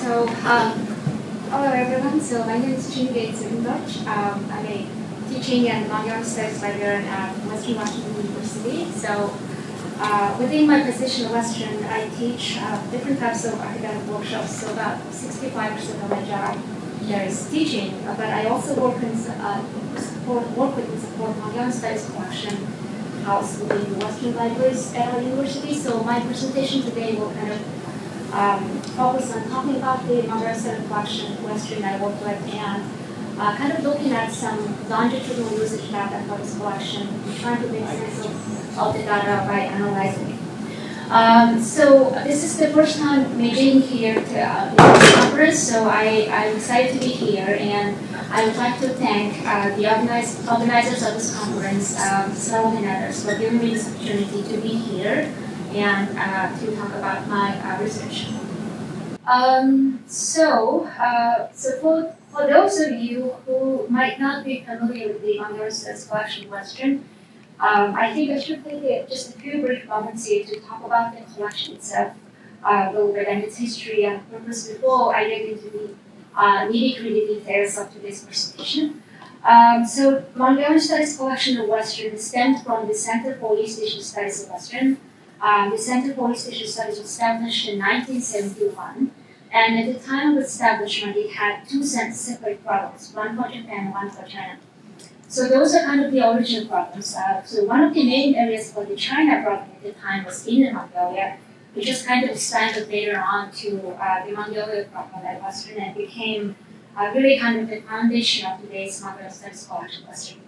Hello everyone. So my name is Tserendorjiin. I'm a teaching and Mongolian studies librarian at Western Washington University. Within my position at Western, I teach different types of academic workshops. So about 65% of my job here is teaching, but I also work with and support Mongolian studies collection house within the Western Libraries at our university. So my presentation today will kind of focus on talking about the Mongolian studies collection at Western I work with and kind of looking at some longitudinal usage data for this collection and trying to make sense of the data by analyzing it. So this is the first time me being here to this conference, so I'm excited to be here, and I would like to thank the organizers of this conference, Sloan and others, for giving me this opportunity to be here and to talk about my research. For those of you who might not be familiar with the Mongolian studies collection Western, I think I should take just a few brief moments here to talk about the collection itself, a little bit and its history and purpose before I get into the nitty-gritty details of today's presentation. Mongolian studies collection of Western stemmed from the Center for East Asian Studies of Western. The Center for East Asian Studies was established in 1971, and at the time of establishment, it had two separate programs, one for Japan and one for China. So those are kind of the original programs. So one of the main areas for the China program at the time was Inner Mongolia, which was kind of expanded later on to the Mongolia program at Western and became really kind of the foundation of today's Mongolian studies collection Western.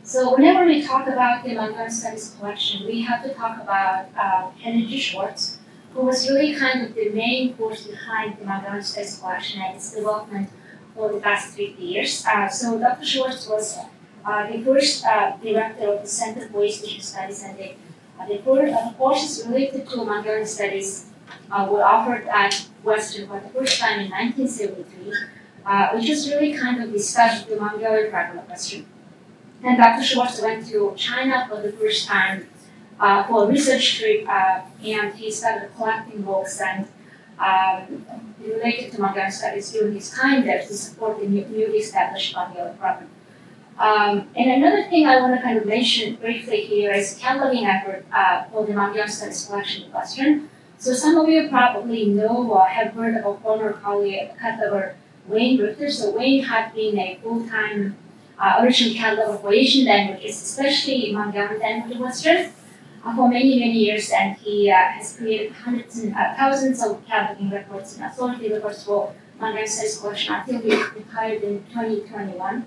So whenever we talk about the Mongolian studies collection, we have to talk about Henry Schwartz, who was really kind of the main force behind the Mongolian studies collection and its development for the past 50 years. So Dr. Schwartz was the first director of the Center for East Asian Studies, and the courses related to Mongolian studies were offered at Western for the first time in 1973, which was really kind of the start of the Mongolian program at Western. And Dr. Schwartz went to China for the first time for a research trip, and he started collecting books and related to Mongolian studies during his time there to support the newly established Mongolian program. And another thing I want to kind of mention briefly here is cataloging effort for the Mongolian studies collection in Western. So some of you probably know or have heard of a former colleague, cataloger Wayne Richter. So Wayne had been a full-time original cataloger for Asian languages, especially Mongolian language in Western, for many years, and he has created hundreds and thousands of cataloging records and authority records for Mongolian studies collection until he retired in 2021.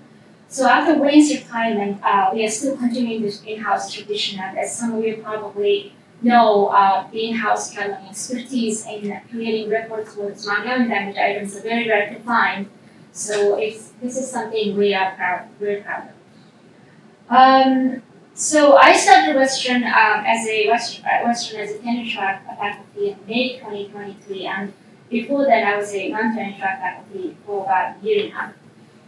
So after Wayne's retirement, we are still continuing this in-house tradition, and as some of you probably know, the in-house cataloging expertise in creating records with Mongolian language items are very rare to find. So this is something we are very proud of. So I started Western as a tenure track faculty in May 2023, and before that I was a non-tenure track faculty for about a year and a half.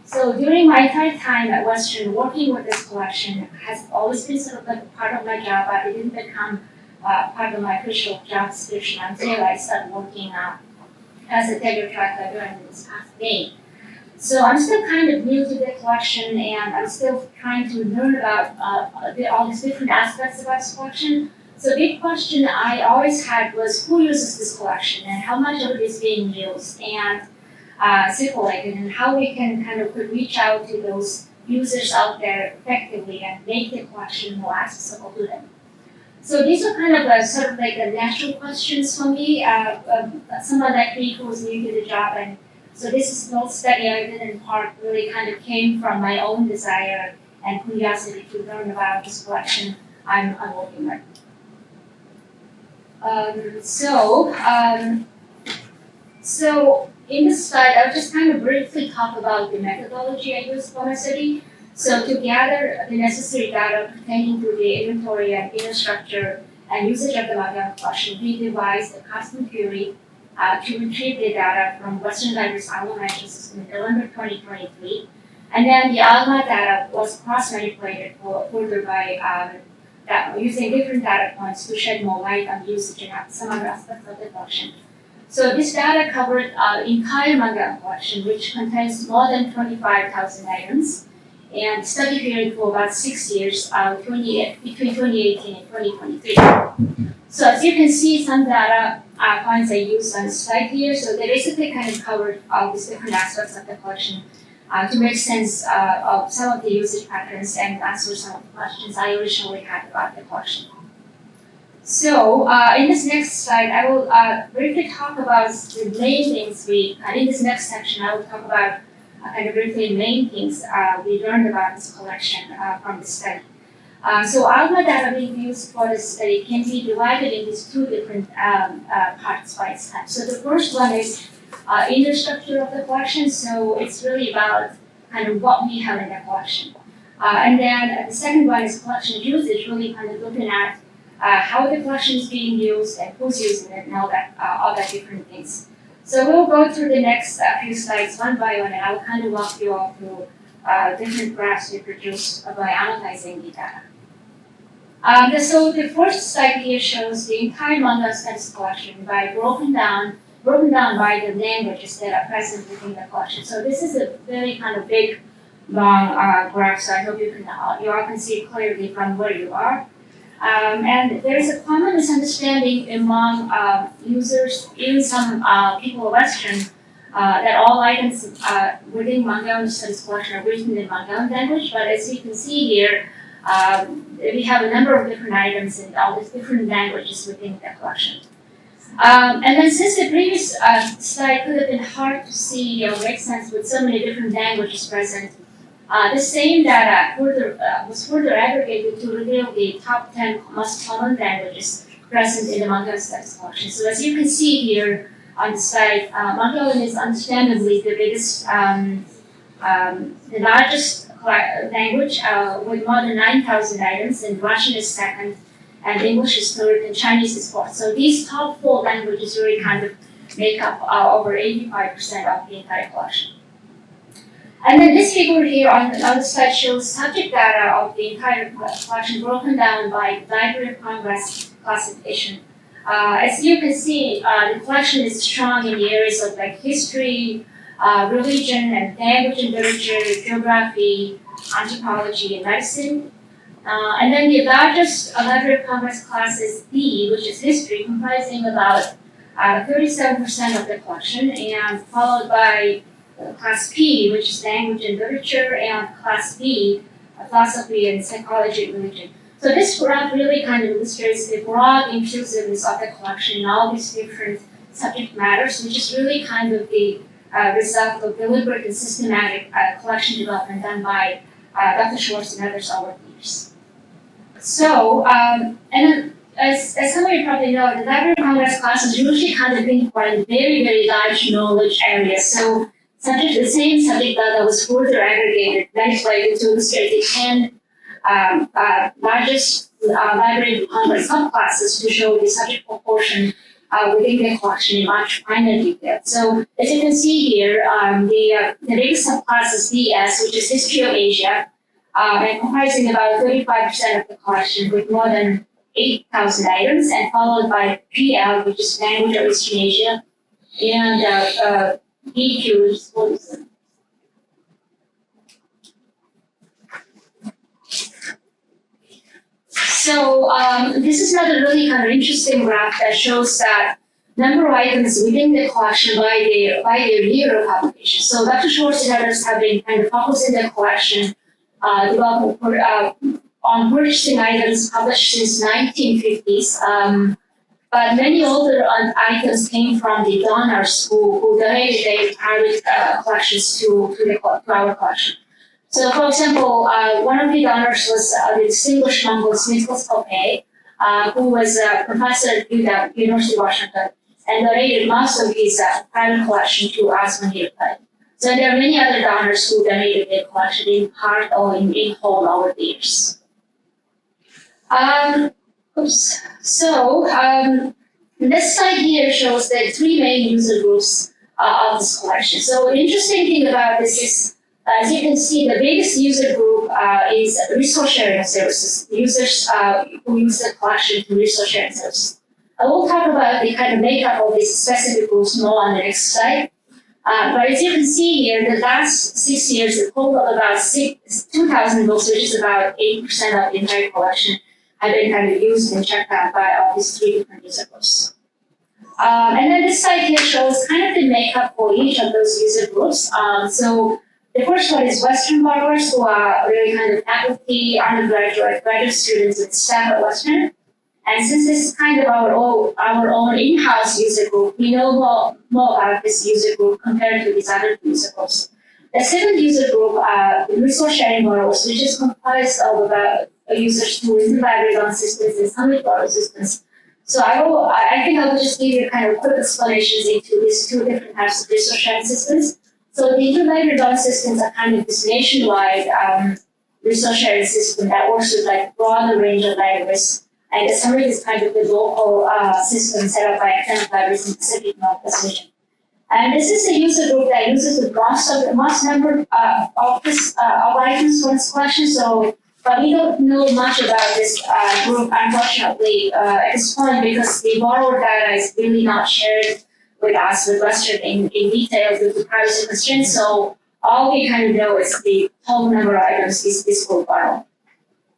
So during my entire time at Western, working with this collection has always been sort of like a part of my job, but it didn't become part of my official job description until I started working as a tenure track librarian this past May. So I'm still kind of new to the collection, and I'm still trying to learn about all these different aspects about this collection. So the big question I always had was who uses this collection and how much of it is being used and circulated, and how we can kind of reach out to those users out there effectively and make the collection more accessible to them. So these are kind of sort of like natural questions for me, someone like me who was new to the job, and so this is no study I did in part really kind of came from my own desire and curiosity to learn about this collection I'm working with. So in this slide, I'll just kind of briefly talk about the methodology I used for my study. So to gather the necessary data pertaining to the inventory and inner structure and usage of the Mongolian collection, we devised a custom query to retrieve the data from Western Libraries ALMA management system in November 2023. And then the ALMA data was cross-manipulated further by using different data points to shed more light on usage and some other aspects of the collection. So this data covered entire Mongolian collection, which contains more than 25,000 items, and study period for about 6 years, between 2018 and 2023. So as you can see, some data points are used on the slide here. So they basically kind of covered all these different aspects of the collection to make sense of some of the usage patterns and answer some of the questions I originally had about the collection. So in this next slide, I will briefly talk about the main things in this next section, I will talk about kind of briefly the main things we learned about this collection from the study. So all the data being used for this study can be divided into two different parts by itself. So the first one is inner structure of the collection. So it's really about kind of what we have in the collection. And then the second one is collection usage, really kind of looking at how the collection is being used and who's using it and all that different things. So we'll go through the next few slides one by one, and I'll kind of walk you all through different graphs we produced by analyzing the data. So the first slide here shows the entire Mongolian studies collection broken down by the languages that are present within the collection. So this is a very kind of big, long graph. So I hope you all can see it clearly from where you are. And there is a common misunderstanding among users, even some people of Western, that all items within Mongolian studies collection are written in Mongolian language. But as you can see here, we have a number of different items in all these different languages within the collection. And then since the previous slide could have been hard to see or make sense with so many different languages present, the same data was further aggregated to reveal the top 10 most common languages present in the Mongolian studies collection. So as you can see here on the slide, Mongolian is understandably the biggest, the largest language with more than 9,000 items, and Russian is second, and English is third, and Chinese is fourth. So these top 4 languages really kind of make up over 85% of the entire collection. And then this figure here on the slide shows subject data of the entire collection broken down by Library of Congress classification. As you can see, the collection is strong in the areas of like history, religion, and language and literature, geography, anthropology, and medicine. And then the largest Library of Congress class is D, which is history, comprising about 37% of the collection, and followed by Class P, which is language and literature, and Class B, philosophy and psychology and religion. So this graph really kind of illustrates the broad inclusiveness of the collection in all these different subject matters, which is really kind of the result of deliberate and systematic collection development done by Dr. Schwartz and others over the years. So, and then as some of you probably know, the Library of Congress classes usually kind of think for a very, very large knowledge area. So the same subject data was further aggregated, manipulated to illustrate the 10 largest Library of Congress subclasses to show the subject proportion within the collection in much finer detail. So as you can see here, the biggest subclass is DS, which is History of Asia, and comprising about 35% of the collection with more than 8,000 items, and followed by PL, which is Language of Eastern Asia, and EQ, which is Buddhism. So this is another really kind of interesting graph that shows that number of items within the collection by their year of publication. So Dr. Schwartz and others have been kind of focusing the collection on purchasing items published since 1950s. But many older items came from the donors who donated their private collections to our collection. So, for example, one of the donors was the distinguished Mongol Nicholas Kopay, who was a professor at University of Washington, and donated most of his private collection to us when he applied. So there are many other donors who donated their collection in part or in whole over the years. This slide here shows the 3 main user groups of this collection. So an interesting thing about this is, as you can see, the biggest user group is resource sharing services, users who use the collection to resource sharing services. I will talk about the kind of makeup of these specific groups more on the next slide. But as you can see here, the last 6 years, a total of about 2,000 books, which is about 8% of the entire collection, have been kind of used and checked out by all these 3 different user groups. And then this slide here shows kind of the makeup for each of those user groups. So the first one is Western borrowers, who are really kind of faculty, undergraduate, graduate students, and staff at Western. And since this is kind of our own in-house user group, we know more about this user group compared to these other user groups. The second user group, the resource sharing borrowers, which is comprised of about users who use the library loan systems and some borrower systems. So I think I will just give you kind of quick explanations into these 2 different types of resource sharing systems. So the interlibrary loan systems are kind of this nationwide resource sharing system that works with like a broader range of libraries. And the summary is kind of the local system set up by academic libraries in the Pacific Northwest region. And this is a user group that uses the most number of items for its collection. So, but we don't know much about this group, unfortunately, at this point, because the borrower data is really not shared with us, with Western in detail due to privacy constraints. So all we kind of know is the total number of items this group borrow.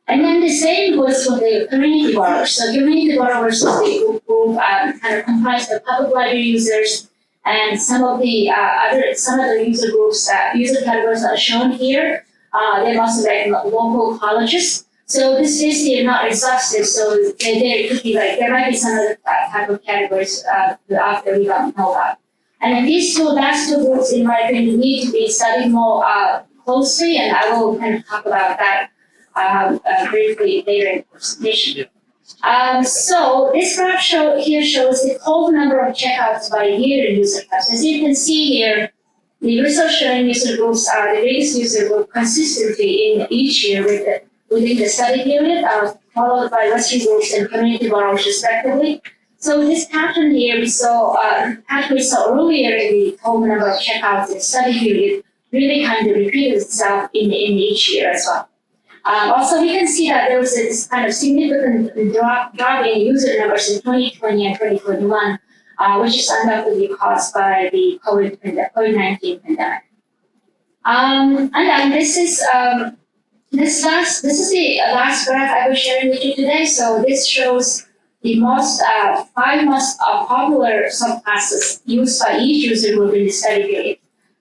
And then the same goes for the community borrowers. So community borrowers is the group kind of comprised of public library users and some of the user groups, user categories are shown here. They're also like local colleges. So this is not exhaustive. So there could be there might be some other type of categories out there we don't know about. And then these last two groups, in my opinion, need to be studied more closely, and I will kind of talk about that briefly later in the presentation. So this graph here shows the total number of checkouts by year in user types. As you can see here, the resource sharing user groups are the biggest user group consistently in each year within the study period, followed by Western groups and community borrowers respectively. So this pattern here we saw earlier in the total number of checkouts in the study period really kind of repeated itself in each year as well. Also, we can see that there was this kind of significant drop in user numbers in 2020 and 2021, which is undoubtedly caused by the COVID-19 pandemic. And then this is the last graph I was sharing with you today. So this shows the 5 most popular subclasses used by each user group in the study period.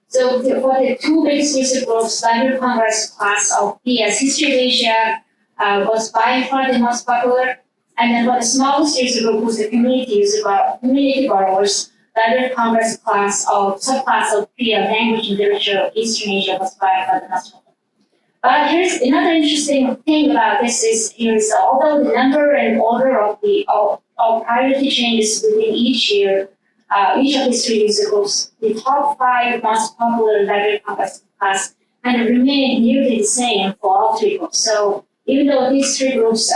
So for the 2 biggest user groups, Library of Congress class of PS History of Asia was by far the most popular. And then for the smallest user group, who's the community borrowers, Library of Congress subclass of PL Language and Literature of Eastern Asia was by far the most popular. But here's another interesting thing about this is although the number and order of priority changes within each year, each of these 3 user groups, the top 5 most popular Library of Congress class kind of remain nearly the same for all 3 groups. So even though these 3 groups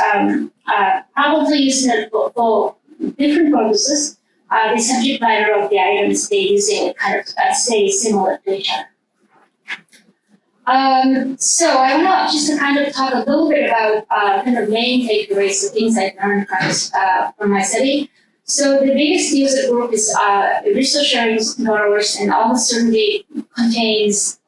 probably use it for different purposes, the subject matter of the items they using kind of stay similar to each other. So I want to just kind of talk a little bit about kind of main takeaways, the things I learned from my study. So the biggest user group is resource sharing borrowers, and almost certainly contains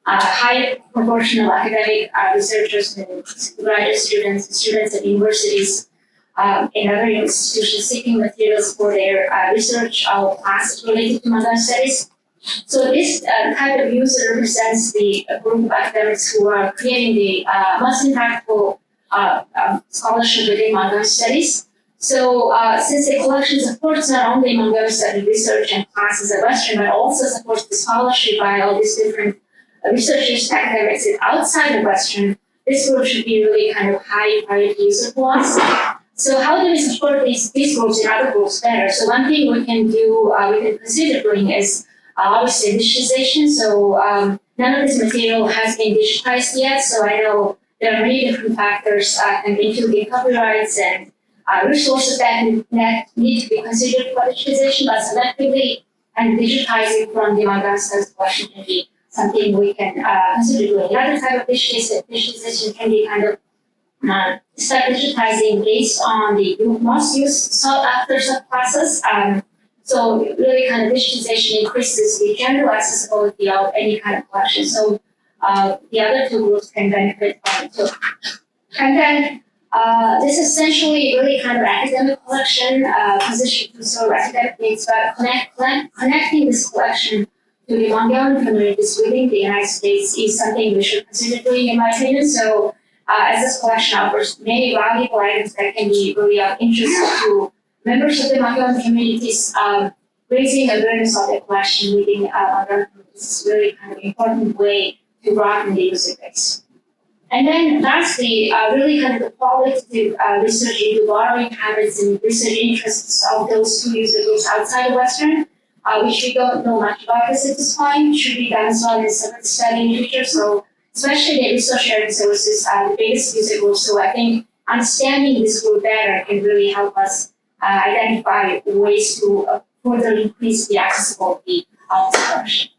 a high proportion of academic researchers and graduate students at universities and other institutions seeking materials for their research or classes related to Mongolian studies. So this type of user represents the group of academics who are creating the most impactful scholarship within Mongolian studies. So since the collection supports not only Mongolian study research and classes at Western, but also supports the scholarship by all these different researchers, academics outside of Western, this group should be really kind of high priority user for us. So how do we support these groups and other groups better? So one thing we can do, we can consider doing is obviously digitization. So none of this material has been digitized yet. So I know there are many different factors, including copyrights and resources that need to be considered for digitization, but selectively and digitizing from the Mongolian studies collection can be something we can consider doing. Another type of digitization can be kind of start digitizing based on the most used sought after subclasses. So really kind of digitization increases the general accessibility of any kind of collection. So the other two groups can benefit from it too. And then this is essentially really kind of academic collection positioned to serve academic needs, but connecting this collection to the Mongolian communities within the United States is something we should consider doing, in my opinion. So as this collection offers many valuable items that can be really of interest to members of the Mongolian communities, raising awareness of the collection within Mongolian communities is really kind of an important way to broaden the user base. And then lastly, really kind of the qualitative research into borrowing habits and research interests of those two user groups outside of Western, which we don't know much about at this point, should be done so in a separate study in the future. So especially the resource sharing services are the biggest user group. So I think understanding this group better can really help us identify ways to further increase the accessibility of this collection.